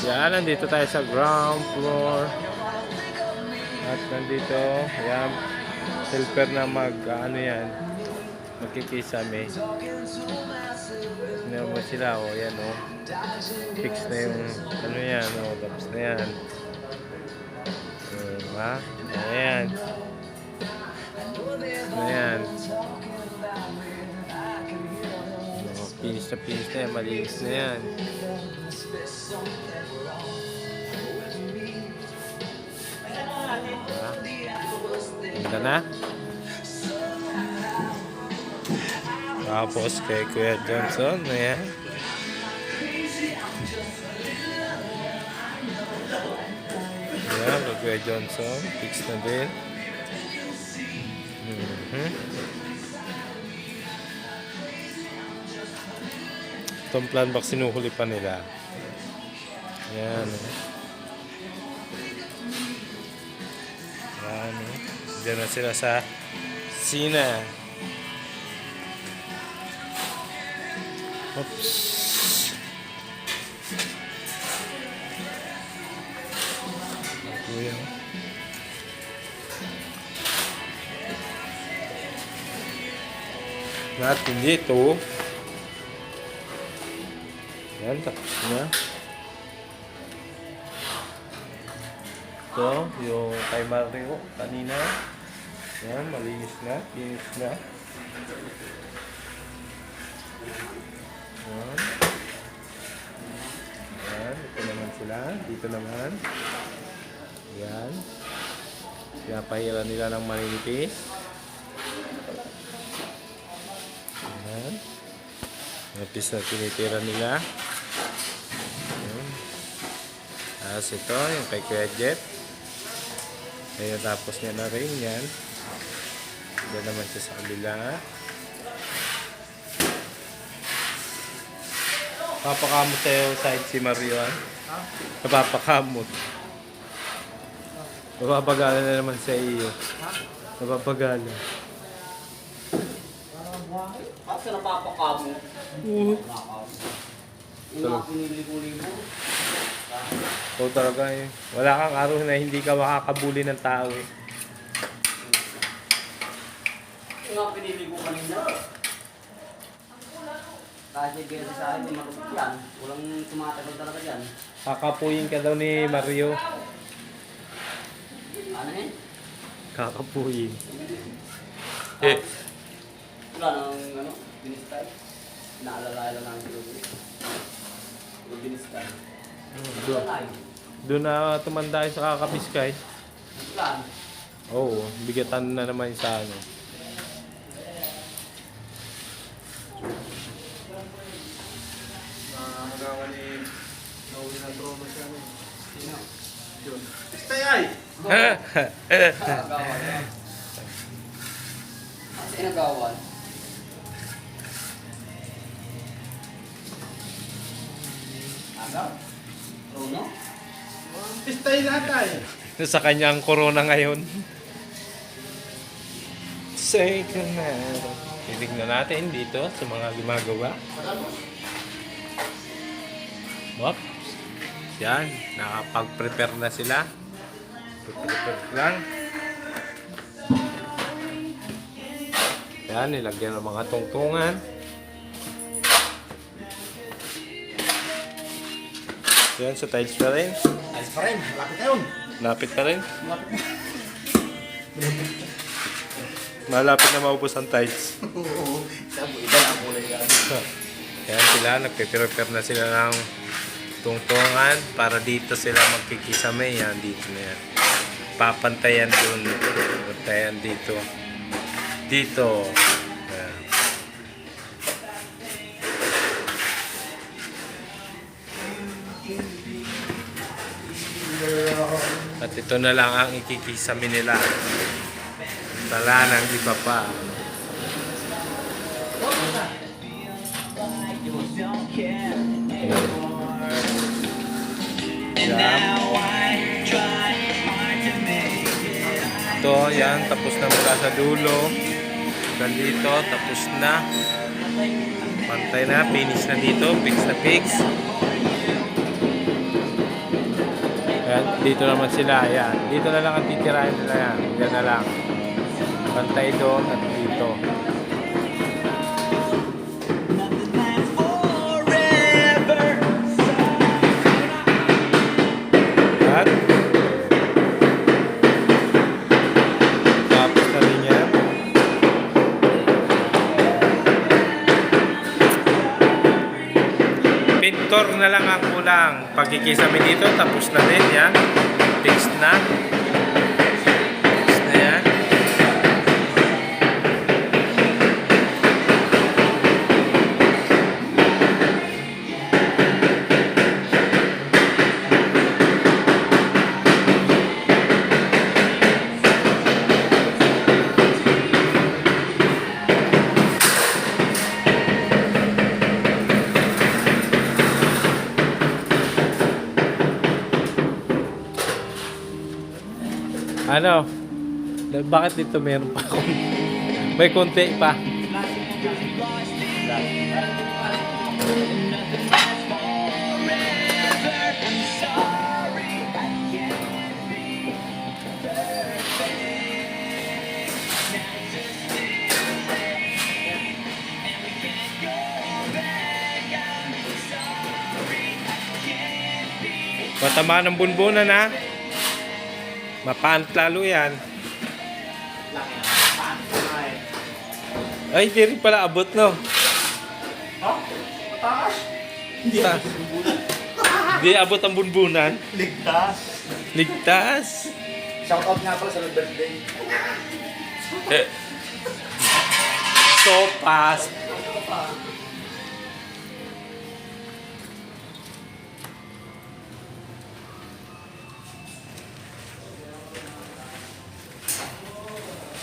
Yan, nandito tayo sa ground floor. At nandito, yan, helper na ano yan, magkikisame. Tignan mo sila, o yan o. Fix na yung, ano yan, o, tapos na yan. Ha? Ayan. Ayan. Finish na yan, malinis na yan. Ganda na. Tapos kay Kuya Johnson, ayan. Ayan, kay Kuya Johnson, fix na din. Itong plan box sinuhuli pa nila. Ayan. Ayan. Diyan na sila sa Sina. Oops. Ayan. Natin dito. Yan, tapos na. Ito, yung kay Mario kanina. Yan, malinis na. Finish na. Yan. Yan, ito naman sila. Dito naman. Yan. Pinapahiran nila ng maninipis. Yan. Napis na tinitira nila. Yan. Tapos ito, yung kay Kuya Jet. Kaya tapos niya na rin yan. Diyan naman siya sa kabila. Napapakamot sa'yo side si Mario. Napapakamot. Napapagala na naman sa iyo. Napapagala. Kasi napapakamot. Una pinili-libo. So talaga eh. Wala kang araw na hindi ka makakabuli ng tao eh. Una pinili ko kanina. Kasi kaya sa akin, di marupit yan. Walang tumatagal talaga dyan. Kakapuyin ka daw ni Mario. Ano yun? Kakapuyin. Wala nang ano, binistay. Naalala lang namin yung binistay. Doon na tumanda yung sa kakabiskay. Plan. Oo, bigatan na naman sa ano. Magawa ni Noe na trono siya ano. Sino? Yun. Stay ay! Nagawan. Kasi nagawan. Agaw? Trono? Stay lahat ay! Sa kanya ang corona ngayon. Say goodnight. Titignan natin dito sa mga gumagawa. Oops. Yan, nakapag-prepare na sila. Prepare lang. Yan, nilagyan ng mga tungtungan. Yan, sa tiles pa rin. Ayos pa rin, malapit na yun. Lapit pa rin. Malapit na. Malapit na maubos ang tiles. Oo. Sabi, iba na ang kulay yan. Yan sila, nagpe-prepare na sila ng tungtungan para dito sila magkikisame. Yan, dito na yan. Papantayan dun. Papantayan dito. Dito. Yan. At ito na lang ang ikikisame nila. Wala nang iba pa. Ito, yan, tapos na mula sa dulo. Dito, tapos na. Pantay na, finish na dito, fix na fix. Dito naman sila, yan. Dito na lang ang titirahin nila yan. Yan na lang. Pantay doon at dito. At tapos na rin yan. Pintor na lang ang kulang. Pagkikisami dito, tapos na din yan. Fixed na. Fixed na yan. Ano? Bakit dito meron pa akong... May konti pa. Matama ng bunbunan ha. Mapant lalo yan. Laki na. Paano? Ay, hindi rin pala abot, no? Ha? Mataas? Hindi Ah. Hindi abot ang bunbunan. Ligtas. Ligtas. Shoutout nga pala sa birthday. So fast.